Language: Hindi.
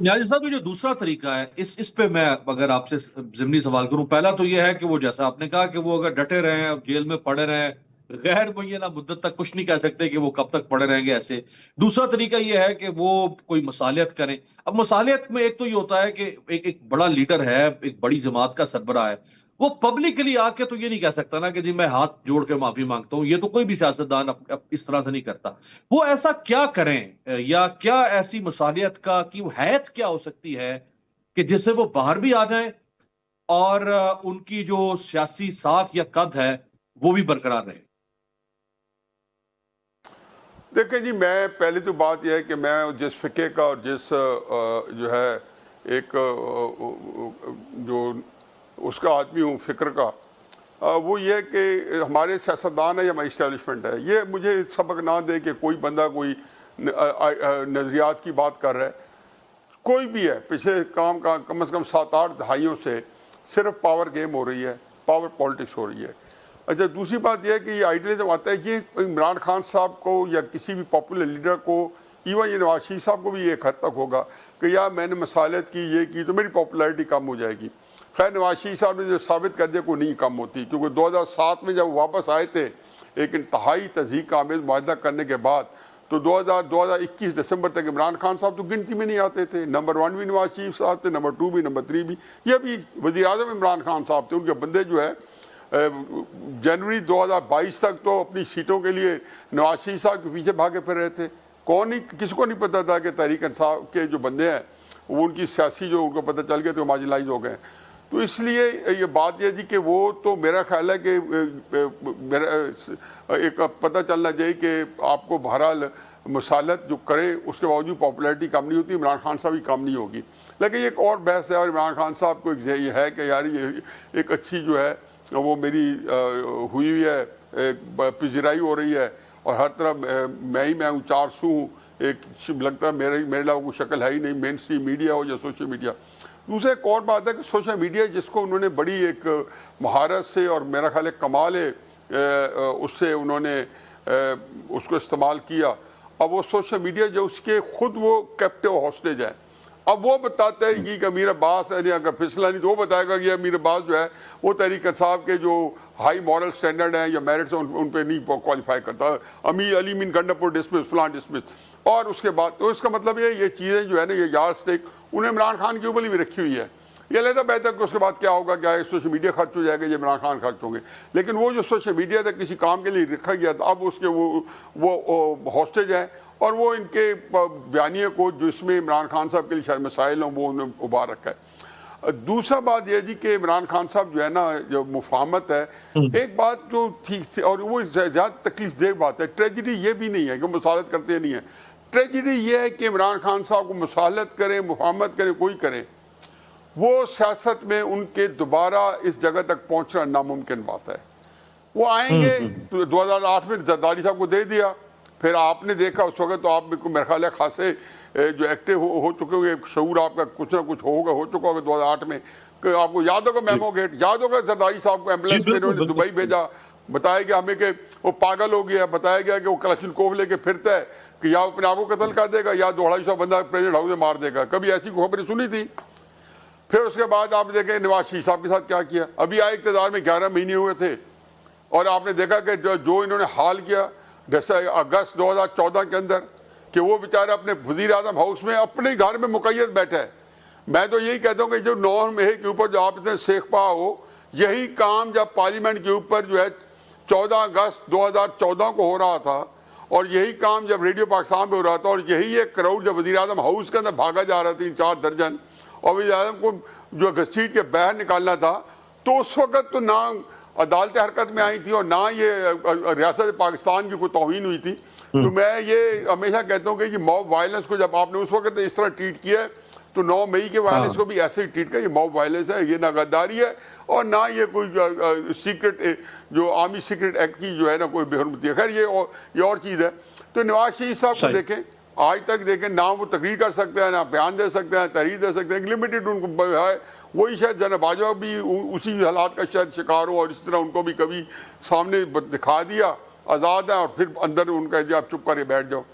न्याजी साहब, ये जो दूसरा तरीका है, इस पे मैं अगर आपसे ज़िमनी सवाल करूं, पहला तो ये है कि वो जैसा आपने कहा कि वो अगर डटे रहे हैं, जेल में पड़े रहे हैं, गैर मुय्यना मुद्दत तक, कुछ नहीं कह सकते कि वो कब तक पड़े रहेंगे ऐसे। दूसरा तरीका ये है कि वो कोई मसालियत करें। अब मसालियत में एक तो ये होता है कि एक एक बड़ा लीडर है, एक बड़ी जमात का सरबराह है, वो पब्लिकली आके तो ये नहीं कह सकता ना कि जी मैं हाथ जोड़ के माफी मांगता हूं। ये तो कोई भी सियासतदान इस तरह से नहीं करता। वो ऐसा क्या करें, या क्या ऐसी मसालियत का की हैत क्या हो सकती है कि जिससे वो बाहर भी आ जाएं और उनकी जो सियासी साख या कद है वो भी बरकरार रहे। देखिए जी, मैं पहली तो बात यह है कि मैं जिस फ़िक़े का और जिस जो है एक जो उसका आदमी हूँ फ़िक्र का, वो ये है कि हमारे सियासतदान है या हमारी इस्टेब्लिशमेंट है, ये मुझे सबक ना दे कि कोई बंदा कोई नज़रियात की बात कर रहा है। कोई भी है, पिछले कम से कम 7-8 दहाइयों से सिर्फ पावर गेम हो रही है, पावर पॉलिटिक्स हो रही है। अच्छा, दूसरी बात यह है कि ये आइडियलिज्म आता है कि इमरान खान साहब को या किसी भी पॉपुलर लीडर को, इवन ये नवाज शरीफ साहब को भी एक हद तक होगा कि यार मैंने मसालत की, ये की तो मेरी पॉपुलैरिटी कम हो जाएगी। खैर, नवाज शरीफ साहब ने जो साबित कर दिया, कोई नहीं कम होती, क्योंकि 2007 में जब वापस आए थे एक इंतहाई तज़हीक आमेज़ मुआहदा करने के बाद, तो 2021 दिसंबर तक इमरान खान साहब तो गिनती में नहीं आते थे। नंबर 1 भी नवाज शरीफ साहब थे, नंबर 2 भी, नंबर 3 भी। ये भी वज़ीर आज़म इमरान खान साहब थे। उनके बंदे जो है जनवरी 2022 तक तो अपनी सीटों के लिए नवाज शरीफ साहब के पीछे भागे फिर रहे थे। किसको नहीं पता था कि तहरीक इंसाफ के जो बंदे हैं वो उनकी सियासी जो उनको पता चल गया तो मार्जिनलाइज हो गए। तो इसलिए ये बात यह जी कि वो तो मेरा ख्याल है कि मेरा एक पता चलना चाहिए कि आपको बहरहाल मसालत जो करे उसके बावजूद पॉपुलैरिटी कम नहीं होती, इमरान खान साहब की कम नहीं होगी। लेकिन एक और बहस है, और इमरान खान साहब को ये है कि यार ये एक अच्छी जो है वो मेरी हुई हुई है, पिजराई हो रही है और हर तरफ मैं हूँ, 400 हूँ, एक लगता है मेरे अलावा कोई शक्ल है ही नहीं, मेन स्ट्रीम मीडिया हो या सोशल मीडिया। दूसरा एक और बात है कि सोशल मीडिया जिसको उन्होंने बड़ी एक महारत से और मेरा ख्याल है कमाल है उससे उन्होंने उसको इस्तेमाल किया। अब वो सोशल मीडिया जो उसके खुद वो कैप्टिव हॉस्टेज है। अब वो बताते हैं कि अमीर अब्बास अगर फिसला नहीं तो वो बताएगा कि अमीर अब्बास जो है वो तहरीक इंसाफ के जो हाई मॉरल स्टैंडर्ड हैं या मेरिट्स हैं उन पर नहीं क्वालिफाई करता। अली मीन गंडापुर डिसमिस, फलान डिसमिस। और उसके बाद तो इसका मतलब ये चीज़ें जो है ना, ये यार स्टेक उन्हें इमरान खान के ऊपर भी रखी हुई है। ये लेता बेहतर कि उसके बाद क्या होगा, क्या सोशल मीडिया खर्च हो जाएगा, ये इमरान खान खर्च होंगे। लेकिन वो जो सोशल मीडिया तक किसी काम के लिए रखा गया था, अब उसके वो हॉस्टेज है और वो इनके बयानिए को जो इसमें इमरान खान साहब के लिए शायद मसाइल हों वो उन्होंने उबार रखा है। दूसरा बात यह जी कि इमरान खान साहब जो है ना, जो मुफाहमत है, एक बात जो ठीक थी और वो ज़्यादा तकलीफ देह बात है, ट्रेजिडी ये भी नहीं है कि मसालत करते नहीं है। ट्रेजिडी ये है कि इमरान खान साहब को मसालत करें, मुफाहमत करें, कोई करे, वो सियासत में उनके दोबारा इस जगह तक पहुंचना नामुमकिन बात है। वो आएंगे तो 2008 में जरदारी साहब को दे दिया, फिर आपने देखा उस वक्त तो आप मेरे ख्याल है खासे जो एक्टिव हो चुके होंगे, शऊर आपका कुछ ना कुछ होगा, हो चुका होगा 2008 में। आपको याद होगा मेमो गेट, याद होगा जरदारी साहब को एम्बुलेंस में उन्होंने दुबई भेजा, बताया गया हमें कि वो पागल हो गया, बताया गया कि वो कलाशिनकोव लेके फिरता है कि या अपने आप को कत्ल कर देगा या 250 बंदा प्रेसिडेंट हाउस में मार देगा। कभी ऐसी खबरें सुनी थी? फिर उसके बाद आप देखें नवाज शरीफ साहब के साथ क्या किया। अभी आए इक़्तिदार में 11 महीने हुए थे और आपने देखा कि जो इन्होंने हाल किया जैसे अगस्त 2014 के अंदर कि वो बेचारा अपने वज़ीर आज़म हाउस में अपने घर में मुक़य्यद बैठा है। मैं तो यही कहता हूँ कि जो 9 मई के ऊपर जो आप इतने सेखपा हो, यही काम जब पार्लियामेंट के ऊपर जो है 14 अगस्त 2014 को हो रहा था और यही काम जब रेडियो पाकिस्तान पे हो रहा था और यही एक क्राउड जब वज़ीर आज़म हाउस के अंदर भागा जा रहा था 3-4 दर्जन और वज़ीर आज़म को जो घसीट के बाहर निकालना था, तो उस वक़्त तो ना अदालत हरकत में आई थी और ना ये रियासत पाकिस्तान की कोई तौहीन हुई थी। तो मैं ये हमेशा कहता हूँ कि मॉब वायलेंस को जब आपने उस वक्त इस तरह ट्रीट किया है तो 9 मई के वायलेंस को भी ऐसे ही ट्रीट किया। ये मॉब वायलेंस है, ये ना गद्दारी है और ना ये कोई सीक्रेट जो आर्मी सीक्रेट एक्ट की जो है ना कोई बेहरमती है। खैर ये और चीज़ है। तो नवाज शरीफ साहब को देखें, आज तक देखें ना वो तकरीर कर सकते हैं, ना बयान दे सकते हैं, तहरीर दे सकते हैं, लिमिटेड उनको है। वही शायद जना बाजवा भी उसी हालात का शायद शिकार हो और इस तरह उनको भी कभी सामने दिखा दिया, आज़ाद है और फिर अंदर उनका आप चुप करके बैठ जाओ।